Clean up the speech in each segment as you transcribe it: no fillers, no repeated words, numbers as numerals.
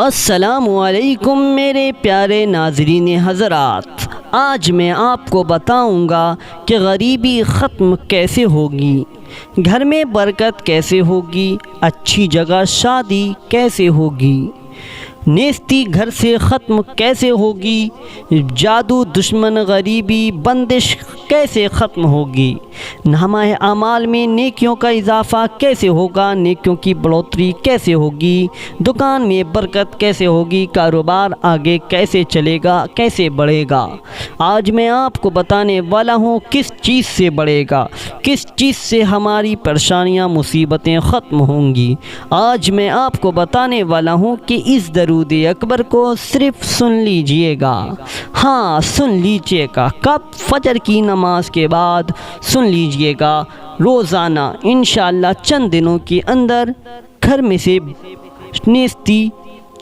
अस्सलामुअलैकुम मेरे प्यारे नाज़रीन हज़रात, आज मैं आपको बताऊंगा कि गरीबी ख़त्म कैसे होगी, घर में बरकत कैसे होगी, अच्छी जगह शादी कैसे होगी, नेस्ती घर से ख़त्म कैसे होगी, जादू दुश्मन गरीबी बंदिश कैसे ख़त्म होगी, हमारे अमाल में नेकियों का इजाफ़ा कैसे होगा, नेकियों की बढ़ोतरी कैसे होगी, दुकान में बरकत कैसे होगी, कारोबार आगे कैसे चलेगा, कैसे बढ़ेगा। आज मैं आपको बताने वाला हूँ किस चीज़ से बढ़ेगा, किस चीज़ से हमारी परेशानियाँ मुसीबतें ख़त्म होंगी। आज मैं आपको बताने वाला हूँ कि इस दरूद अकबर को सिर्फ सुन लीजिएगा, हाँ सुन लीजिएगा। कब? फजर की नमाज के बाद सुन लीजिएगा। रोज़ाना इंशाअल्लाह चंद दिनों के अंदर घर में से नेस्ती,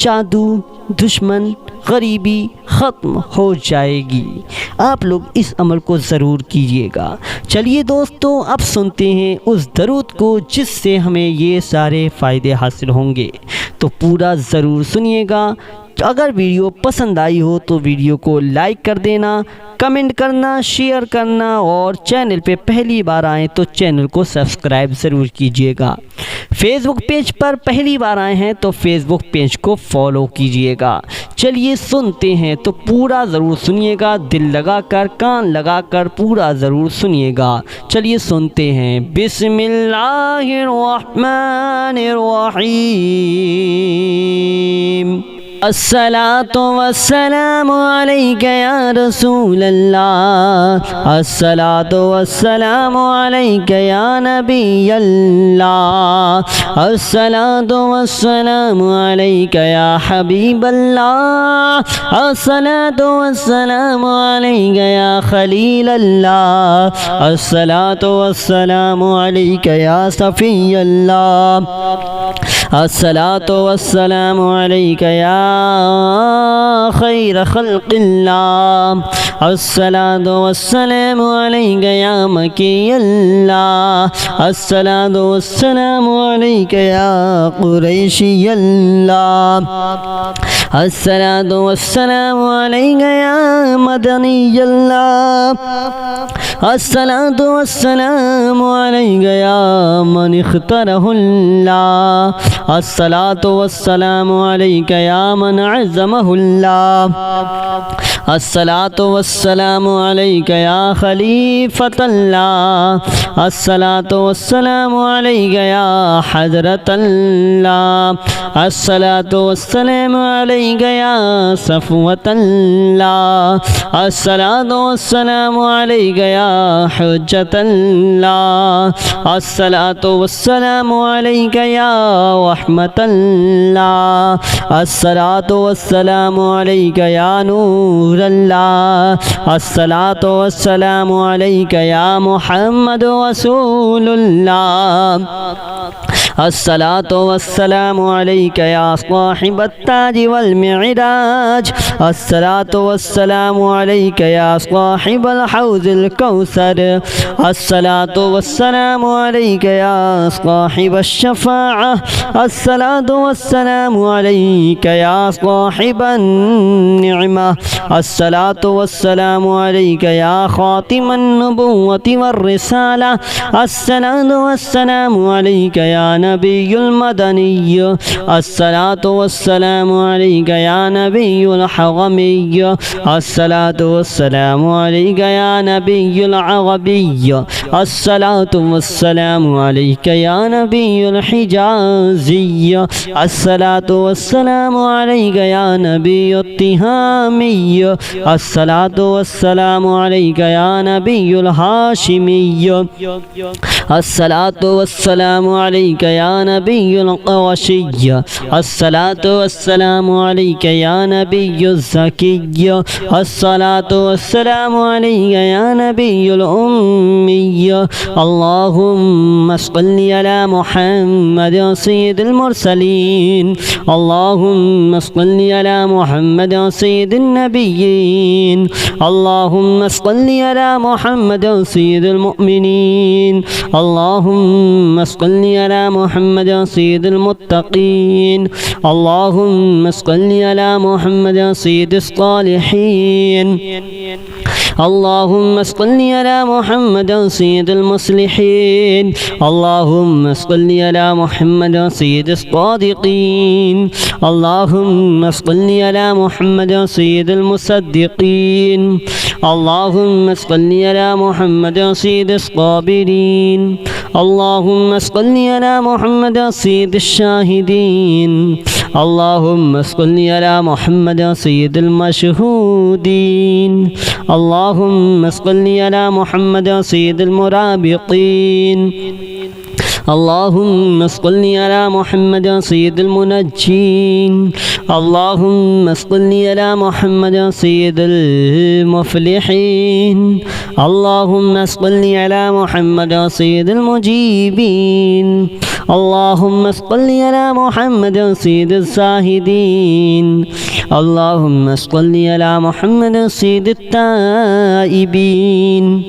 जादू, दुश्मन, गरीबी ख़त्म हो जाएगी। आप लोग इस अमल को ज़रूर कीजिएगा। चलिए दोस्तों, अब सुनते हैं उस दरूद को जिससे हमें ये सारे फ़ायदे हासिल होंगे, तो पूरा ज़रूर सुनिएगा। अगर वीडियो पसंद आई हो तो वीडियो को लाइक कर देना, कमेंट करना, शेयर करना और चैनल पे पहली बार आए तो चैनल को सब्सक्राइब ज़रूर कीजिएगा। फेसबुक पेज पर पहली बार आए हैं तो फेसबुक पेज को फॉलो कीजिएगा। चलिए सुनते हैं, तो पूरा ज़रूर सुनिएगा, दिल लगाकर कान लगाकर पूरा ज़रूर सुनिएगा। चलिए सुनते हैं। बिस्मिल्लाहिर्रहमानिर्रहीम। अस्सलातु वस्सलामु अलैका या रसूल अल्लाह, अस्सलातु वस्सलामु अलैका या नबी अल्लाह, अस्सलातु वस्सलामु अलैका या हबीब अल्लाह, अस्सलातु वस्सलामु अलैका या खलील अल्लाह, अस्सलातु वस्सलामु अलैका या सफ़ी अल्लाह, अस्सलातु वस्सलामु अलैका या खैर खल्क़िल्लाह, अस्सलातु वस्सलामु अलैका या मकी अल्लाह, अस्सलातु वस्सलामु अलैका या कुरैशी अल्लाह, अस्सलातु वस्सलामु अलैका या मदनी अल्लाह, अस्सलातु वस्सलामु अलैका या मन इख्तरहुल्लाह, अस्सलातु वस्सलामु अलैका या मन अज़्ज़महुल्लाह, अस्सलातु वस्सलामु अलैका या खलीफतल्लाह, अस्सलातु वस्सलामु अलैका या हज़रतल्लाह, अस्सलातु वस्सलामु अलैका या सफ़वतल्लाह, अस्सलातु वस्सलामु अलैका या हुज्जतल्लाह, अस्सलातु वस्सलामु अलैका या रहमतल्लाह, अस्सलातु वस्सलामु अलैका या नूरल्लाह, अस्सलातु वस्सलामु अलैका या मुहम्मद रसूलुल्लाह, अस्सलातु वस्सलामु अलैका या साहिबत ताज वल मिअराज, अस्सलातु वस्सलामु अलैका या साहिबल हौज़िल कौसर, अस्सलातु वस्सलामु अलैका या साहिबश शफ़ाअह, अस्सलातु वस्सलामु अलैका या साहिबन निअमा, अस्सलातु वस्सलामु अलैका या खातिमन नबुव्वति वर रिसाला, अस्सलातु वस्सलामु अलैका या नबियुल मदनी, अस्सलातु वस्सलामु अलैका या नबियुल हग़मी, अस्सलातु वस्सलामु अलैका या नबियुल अग़बी, अस्सलातु वस्सलामु अलैका या नबियुल हिजाज़ी, अस्सलातु वस्सलामु अलैका या नबियुत तिहामी, अस्सलातु वस्सलामु अलैका या नबियुल हाशिमी, अस्सलातु वस्सलामु अलैका या नबियुल क़ुरशी, अस्सलातु वस्सलामु अलैका या नबियुज़ ज़की, अस्सलातु वस्सलामु अलैका या नबियुल उम्मी, अल्लाहुम्मा सल्लि अला मुहम्मद सय्यिदिल मुरसलीन, अल्लाहुम्मा सल्लि अला मुहम्मद सय्यिदिन नबिय्यीन, अल्लाहुम्मा सल्लि अला मुहम्मद सय्यिदिल मुअमिनीन, اللهم صل على محمد سيد المتقين اللهم صل على محمد سيد الصالحين اللهم صل على محمد سيد المصلحين اللهم صل على محمد سيد الصادقين اللهم صل على محمد سيد المصدقين اللهم صل على محمد سيد الصابرين اللهم صل على محمد سيد الشاهدين اللهم صل على محمد سيد المشهودين اللهم صل على محمد سيد المرابطين اللهم صل على محمد سيد المنجين اللهم صل على محمد سيد المفلحين اللهم صل على محمد سيد المجيبين اللهم صل على محمد سيد الزاهدين اللهم صل على محمد سيد التائبين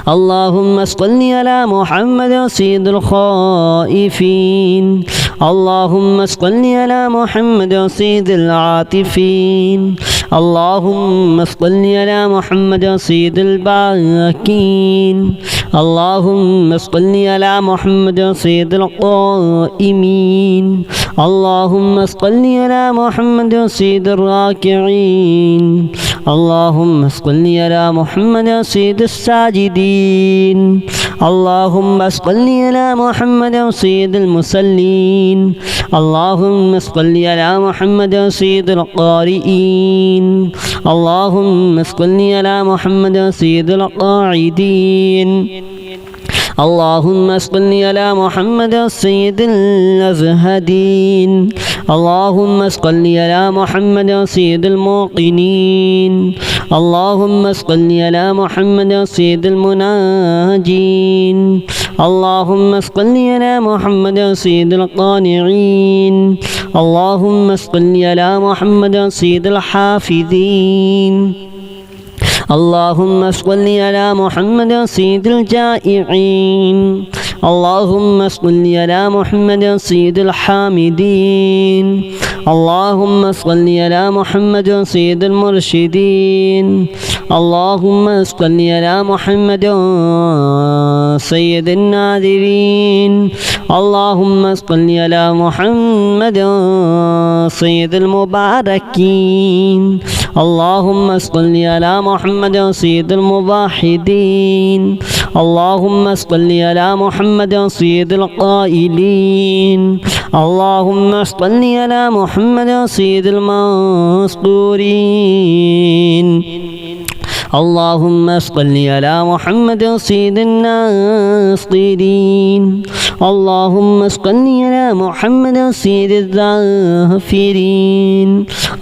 اللهم صل على محمد سيد الخائفين اللهم صل على محمد سيد العاطفين اللهم صل على محمد سيد الباكين اللهم صل على محمد سيد القائمين اللهم صل على محمد سيد الراكعين اللهم صل على محمد سيد الساجدين اللهم صل على محمد سيد المصلين اللهم صل على محمد سيد القارئين اللهم صل على محمد سيد القاعدين اللهم صل على محمد سيد الأزهدين اللهم صل على محمد سيد الموقنين اللهم صل على محمد سيد المناجين اللهم صل على محمد سيد القانعين اللهم صل على محمد سيد الحافظين اللهم صل على محمد سيد الجائعين اللهم صل على محمد سيد الحامدين اللهم صل على محمد سيد المرشدين اللهم صل على محمد سيد الناذرين اللهم صل على محمد سيد المباركين اللهم صل على محمد سيد الموحدين اللهم صل على محمد سيد القائلين اللهم صل على محمد سيد المنصورين اللهم صل على محمد سيد الناصرين اللهم صل على محمد سيد الذاكرين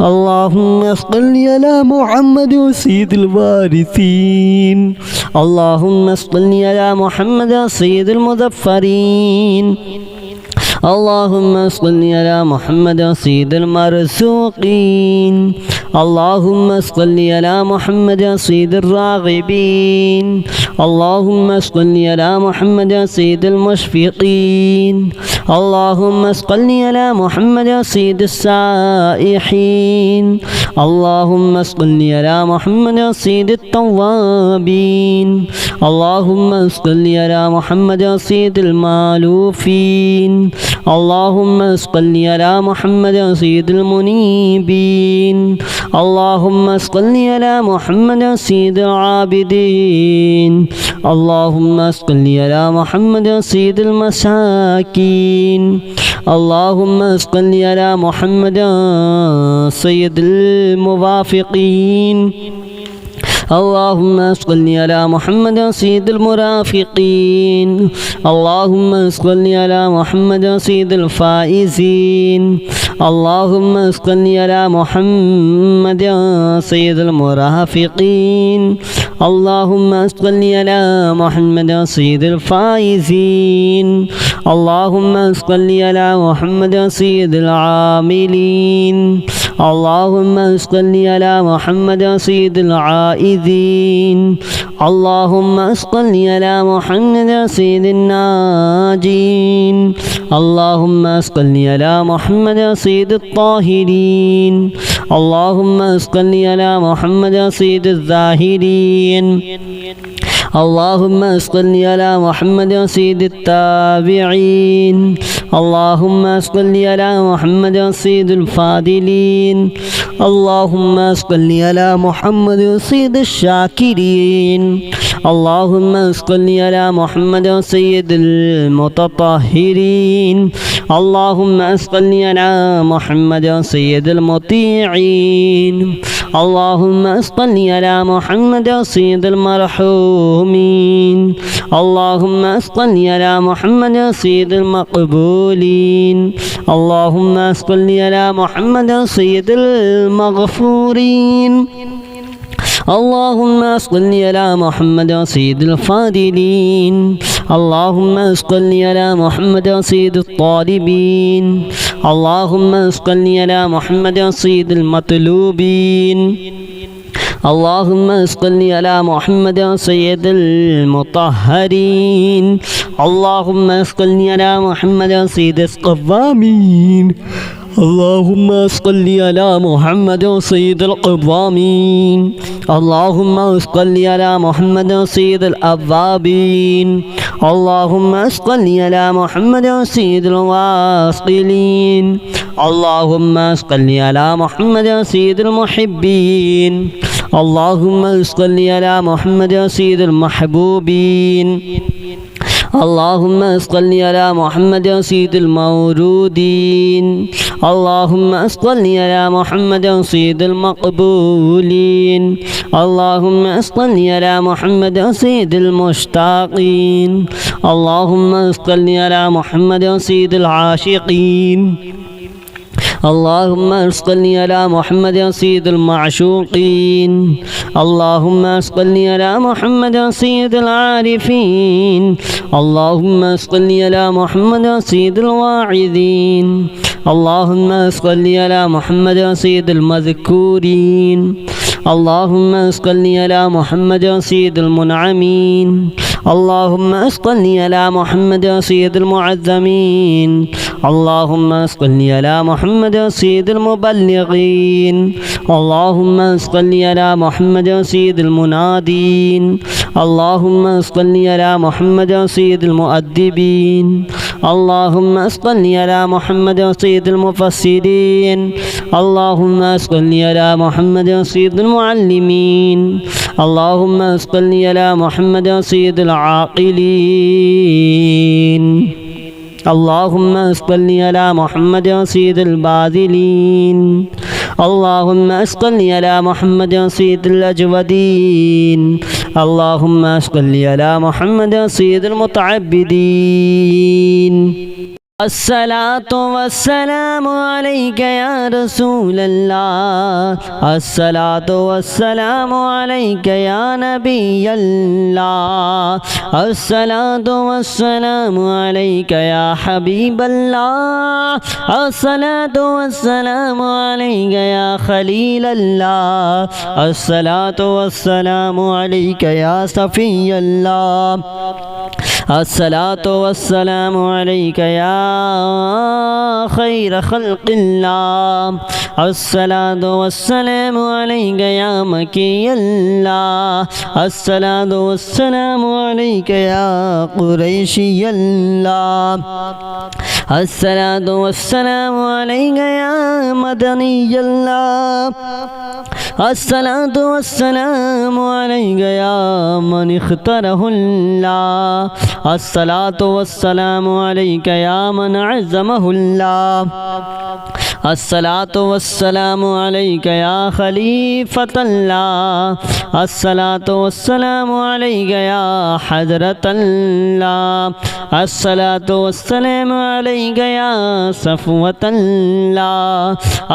اللهم صل على محمد سيد الوارثين اللهم صل على محمد سيد المظفرين اللهم صل على محمد سيد المرزوقين اللهم صل على محمد سيد الراغبين اللهم صل على محمد سيد المشفقين اللهم صل على محمد سيد السائحين اللهم صل على محمد سيد التوابين اللهم صل على محمد سيد المالوفين اللهم صل على محمد سيد المنيبين اللهم صل على محمد سيد العابدين اللهم صل على محمد سيد المساكين اللهم صل على محمد سيد الموافقين اللهم صل على محمد سيد المرافقين اللهم صل على محمد سيد الفائزين اللهم صل على محمد سيد المرافقين اللهم صل على محمد سيد الفائزين اللهم صل على محمد سيد العاملين اللهم صل على محمد سيد العائذين اللهم صل على محمد سيد الناجين اللهم صل على محمد سيد الطاهرين اللهم صل على محمد سيد الزاهدين اللهم صل على محمد سيد التابعين اللهم صل على محمد سيد الفاضلين اللهم صل على محمد سيد الشاكرين اللهم صل على محمد سيد المتطهرين اللهم صل على محمد سيد المطيعين اللهم صل على محمد سيد المرحومين اللهم صل على محمد سيد المقبولين اللهم صل على محمد سيد المغفورين اللهم صل على محمد سيد الفاضلين اللهم صل على محمد سيد الطالبين اللهم صل على محمد سيد المطلوبين اللهم صل على محمد سيد المطهرين اللهم صل على محمد سيد القوامين اللهم صل على محمد سيد القوامين اللهم صل على محمد سيد الأوابين اللهم صل على محمد سيد الواصلين اللهم صل على محمد سيد المحبين اللهم صل على محمد سيد المحبوبين اللهم صل على محمد سيد المورودين اللهم صل على محمد سيد المقبولين اللهم صل على محمد سيد المشتاقين اللهم صل على محمد سيد العاشقين اللهم صل على محمد سيد المعشوقين اللهم صل على محمد سيد العارفين اللهم صل على محمد سيد الواعظين اللهم صل على محمد سيد المذكورين اللهم صل على محمد سيد المنعمين اللهم صل على محمد سيد المعظمين اللهم صل على محمد سيد المبلغين اللهم صل على محمد سيد المنادين اللهم صل على محمد سيد المؤدبين اللهم صل على محمد سيد المفسرين اللهم صل على محمد سيد المعلمين اللهم صل على محمد سيد العاقلين اللهم صل على محمد سيد الباذلين اللهم صل على محمد سيد الأجودين اللهم صل على محمد سيد المتعبدين الصلاة والسلام عليك يا رسول الله الصلاة والسلام عليك يا نبي الله الصلاة والسلام عليك يا حبيب الله الصلاة والسلام عليك يا خليل الله الصلاة والسلام عليك يا صفي الله الصلاة والسلام عليك يا خير خلق الله الصلاة والسلام عليك يا مكي الله الصلاة والسلام عليك يا قريشي الله الصلاة والسلام عليك يا مدني الله الصلاة والسلام عليك يا من اختاره الله الصلاة والسلام عليك يا من عزمه الله अस्सलातु वस्सलामु अलैका या खलीफतल्लाह, अस्सलातु वस्सलामु अलैका या हज़रतल्लाह, अस्सलातु वस्सलामु अलैका या सफ़वतल्लाह,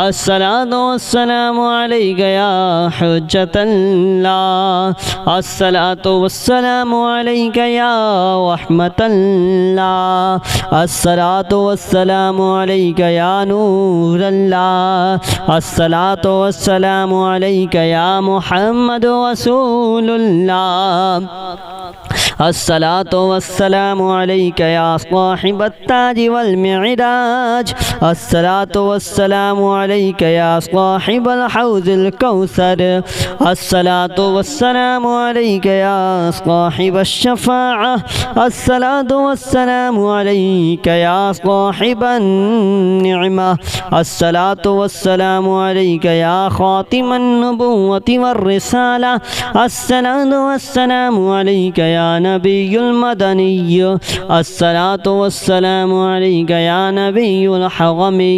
अस्सलातु वस्सलामु अलैका या हुज्जतल्लाह, अस्सलातु वस्सलामु अलैका या रहमतल्लाह, अस्सलातु वस्सलामु अलैका या नूरल्लाह, अस्सलातु वस्सलामु अलैका या मुहम्मद रसूलुल्लाह, अस्सलातु वस्सलामु अलैका या साहिबत ताज वल मिअराज, अस्सलातु वस्सलामु अलैका या साहिबल हौज़िल कौसर, अस्सलातु वस्सलामु अलैका या साहिबश शफ़ाअह, अस्सलातु वस्सलामु अलैका या साहिबन निअमा, अस्सलातु वस्सलामु अलैका या खातिमन नबुव्वति वर रिसाला, अस्सलातु वस्सलामु अलैका या नबियुल मदनी, अस्सलातु वस्सलामु अलैका या नबियुल हरमी,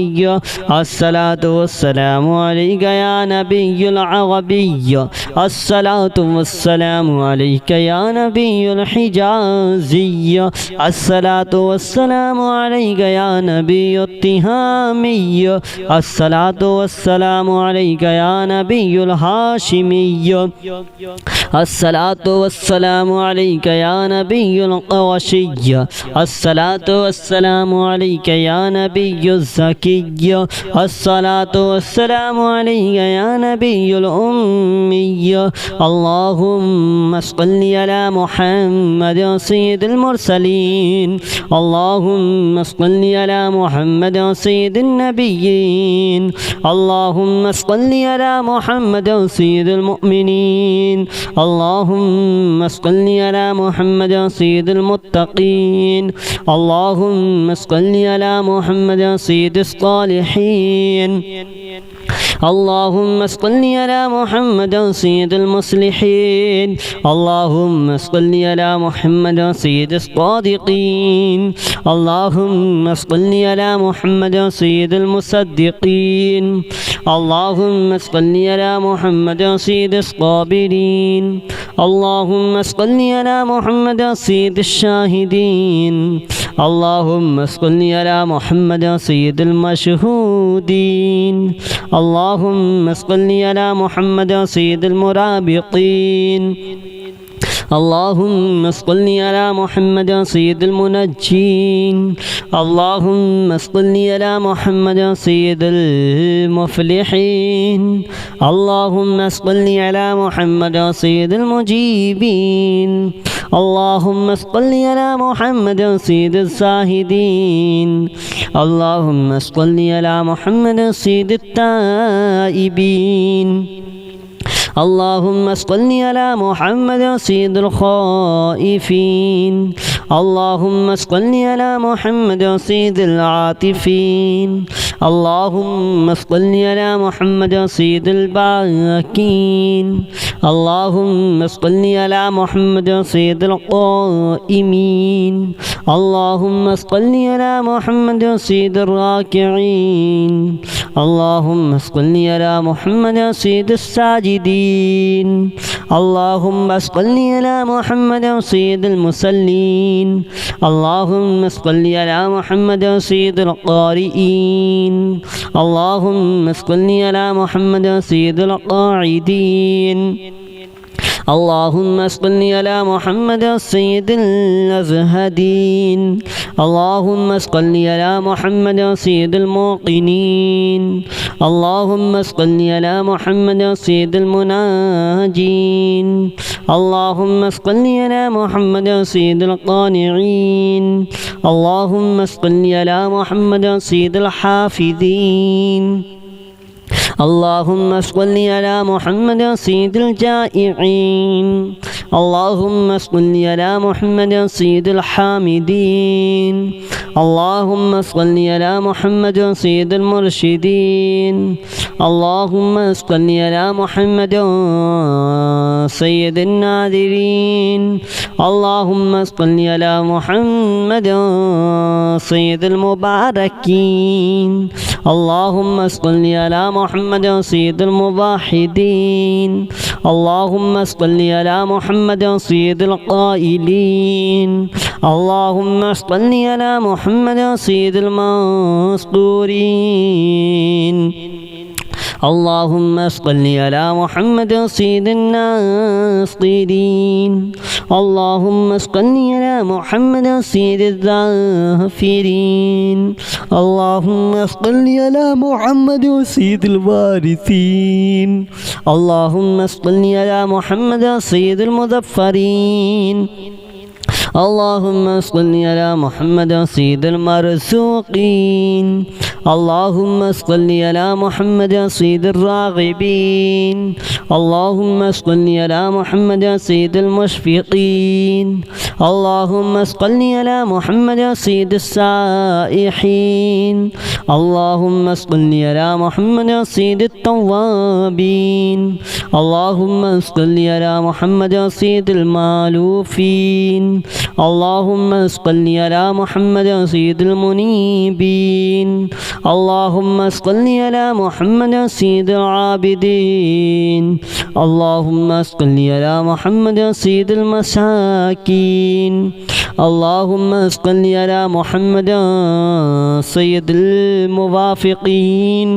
अस्सलातु वस्सलामु अलैका या नबियुल अरबी, अस्सलातु वस्सलामु अलैका या नबियुल हिजाज़ी, अस्सलातु वस्सलामु अलैका या नबियुत तिहामी, अस्सलातु वस्सलामु अलैका या नबियुल हाशिमी, अस्सलातु वस्सलामु अलैका या नबियुल क़ुरशी, अस्सलातु वस्सलामु अलैका या नबियुज़ ज़की, अस्सलातु वस्सलामु अलैका या नबियुल उम्मी, अल्लाहुम्मा सल्लि अला मुहम्मद सय्यिदिल मुरसलीन, अल्लाहुम्मा सल्लि अला मुहम्मद सय्यिदिन नबिय्यीन, अल्लाहुम्मा सल्लि अला मुहम्मद सय्यिदिल मुअमिनीन, अल्लाहुम्मा सल्लि अला मुहम्मद सय्यिदिल मुत्तक़ीन, अल्लाहुम्मा सल्लि अला मुहम्मद सय्यिदिस सालिहीन, अल्लाहुम्मा सल्लि अला मुहम्मद सय्यिदिल मुस्लिहीन, अल्लाहुम्मा सल्लि अला मुहम्मद सय्यिदिस सादिक़ीन, अल्लाहुम्मा सल्लि अला मुहम्मद सय्यिदिल मुसद्दिक़ीन, अल्लाहुम्मा सल्लि अला मुहम्मद सय्यिदिस साबिरीन, अल्लाहुम्मा सल्लि अला मुहम्मद सय्यिदिश शाहिदीन, अल्लाहुम्मा सल्लि अला मुहम्मद सय्यिदिल मशहूदीन, अल्लाहुम्मा सल्लि अला मुहम्मद सय्यिदिल मुराबिक़ीन, अल्लाहुम्मा सल्लि अला मुहम्मद सय्यिदिल मुनज्जीन, अल्लाहुम्मा सल्लि अला मुहम्मद सय्यिदिल मुफ़्लिहीन, अल्लाहुम्मा सल्लि अला मुहम्मद सय्यिदिल मुजीबीन, अल्लाहुम्मा सल्लि अला मुहम्मद सय्यिदिज़ ज़ाहिदीन, अल्लाहुम्मा सल्लि अला मुहम्मद सय्यिदित ताइबीन, अल्लाहुम्मा सल्लि अला मुहम्मद सय्यिदिल ख़ाइफ़ीन, अल्लाहुम्मा सल्लि अला मुहम्मद सय्यिदिल आतिफ़ीन, अल्लाहुम्मा सल्लि अला मुहम्मद सय्यिदिल बाकीन, अल्लाहुम्मा सल्लि अला मुहम्मद सय्यिदिल क़ाइमीन, अल्लाहुम्मा सल्लि अला मुहम्मद सय्यिदिर राकिईन, अल्लाहुम्मा सल्लि अला मुहम्मद सय्यिदिस साजिदीन, अल्लाहुम्मा सल्लि अला मुहम्मद सय्यिदिल मुसल्लीन, अल्लाहुम्मा सल्लि अला मुहम्मद सय्यिदिल क़ारिईन, अल्लाहुम्मा सल्लि अला मुहम्मद सय्यिदिल क़ाइदीन, अल्लाहुम्मा सल्लि अला मुहम्मद सय्यिदिल अज़हदीन, अल्लाहुम्मा सल्लि अला मुहम्मद सय्यिदिल मुक़िनीन, अल्लाहुम्मा सल्लि अला मुहम्मद सय्यिदिल मुनाजीन, अल्लाहुम्मा सल्लि अला मुहम्मद सय्यिदिल क़ानिईन, अल्लाहुम्मा सल्लि अला मुहम्मद सय्यिदिल हाफ़िज़ीन, اللهم صل على محمد سيد الجائعين. اللهم صل على محمد سيد الحامدين. اللهم صل على محمد سيد المرشدين. اللهم صل على محمد سيد الناذرين. اللهم صل على محمد سيد المباركين. اللهم صل على محمد سيد الموحدين. اللهم صل على محمد سيد القائلين. اللهم صل على محمد سيد المنصورين. اللهم صل على محمد سيد الناصرين. اللهم صل على محمد سيد الذاكرين. اللهم صل على محمد سيد الوارثين. اللهم صل على محمد سيد المظفرين. اللهم صل على محمد سيد المرزوقين. اللهم صل على محمد سيد الراغبين. اللهم صل على محمد سيد المشفقين. اللهم صل على محمد سيد السائحين. اللهم صل على محمد سيد التوابين. اللهم صل على محمد سيد المالوفين. اللهم صل على محمد سيد المنيبين. اللهم صل على محمد سيد العابدين. اللهم صل على محمد سيد المساكين. اللهم صل على محمد سيد الموافقين.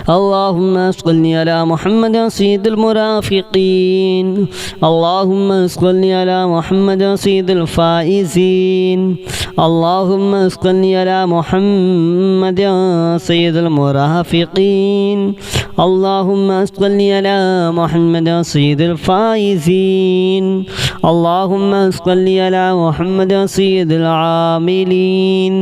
اللهم صل على محمد سيد المرافقين. اللهم صل على محمد سيد الفائزين. اللهم صل على محمد سيد المرافقين. اللهم صل على محمد سيد الفائزين. اللهم صل على محمد سيد العاملين.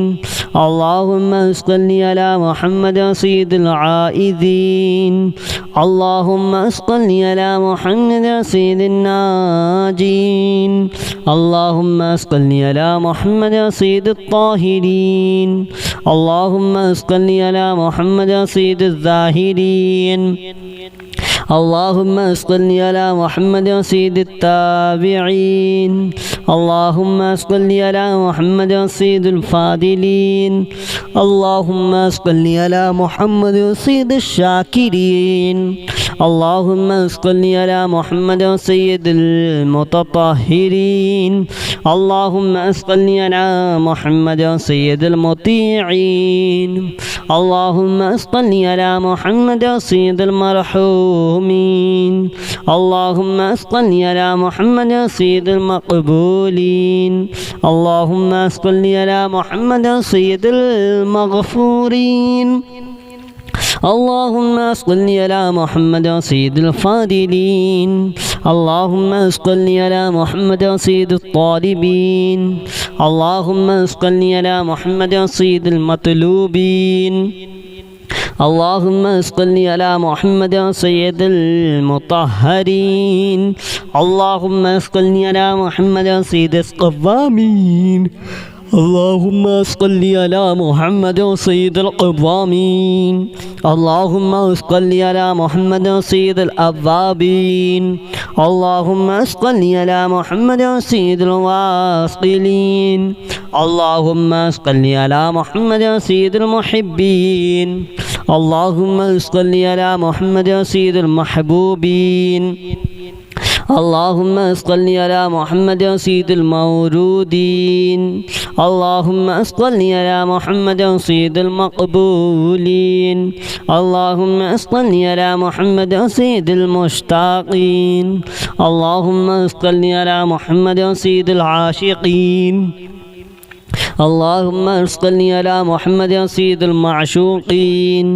اللهم صل على محمد سيد العائذين. اللهم صل على محمد سيد الناجين. اللهم صل على محمد سيد الطاهرين. اللهم صل على محمد سيد الزاهرين. اللهم صل على محمد سيد التابعين. اللهم صل على محمد سيد الفاضلين. اللهم صل على محمد سيد الشاكرين. اللهم صل على محمد سيد المتطهرين. اللهم صل على محمد سيد المطيعين. اللهم صل على محمد سيد المرحومين. اللهم صل على محمد سيد المقبولين. اللهم صل على محمد سيد المغفورين. اللهم صل على محمد سيد الفاضلين. اللهم صل على محمد سيد الطالبين. اللهم صل على محمد سيد المطلوبين. اللهم صل على محمد سيد المطهرين. اللهم صل على محمد سيد القوامين. اللهم صل على محمد سيد القوامين. اللهم صل على محمد سيد الأوابين. اللهم صل على محمد سيد الواصلين. اللهم صل على محمد سيد المحبين. اللهم صل على محمد سيد المحبوبين. اللهم صل على محمد سيد المورودين. اللهم صل على محمد سيد المقبولين. اللهم صل على محمد سيد المشتاقين. اللهم صل على محمد سيد العاشقين. اللهم صل على محمد سيد المعشوقين.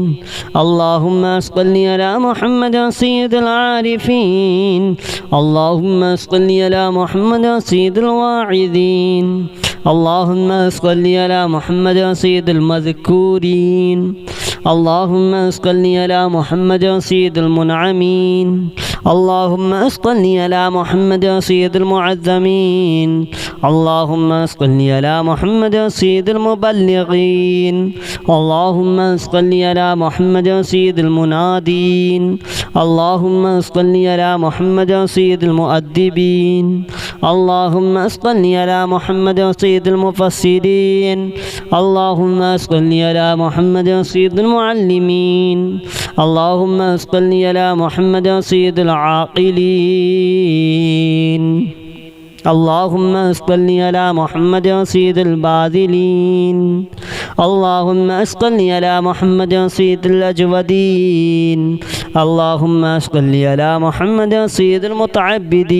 اللهم صل على محمد سيد العارفين. اللهم صل على محمد سيد الواعظين. اللهم صل على محمد سيد المذكورين. اللهم صل على محمد سيد المنعمين. اللهم صل على محمد سيد المعظمين. اللهم صل على محمد سيد المبلغين. اللهم صل على محمد سيد المنادين. اللهم صل على محمد سيد المؤدبين. اللهم صل على محمد سيد المفسرين. اللهم صل على محمد سيد المعلمين. اللهم صل على محمد سيد العاقلين. اللهم صل على محمد سيد الباذلين. اللهم صل على محمد سيد الأجودين. اللهم صل على محمد سيد المتعبدين.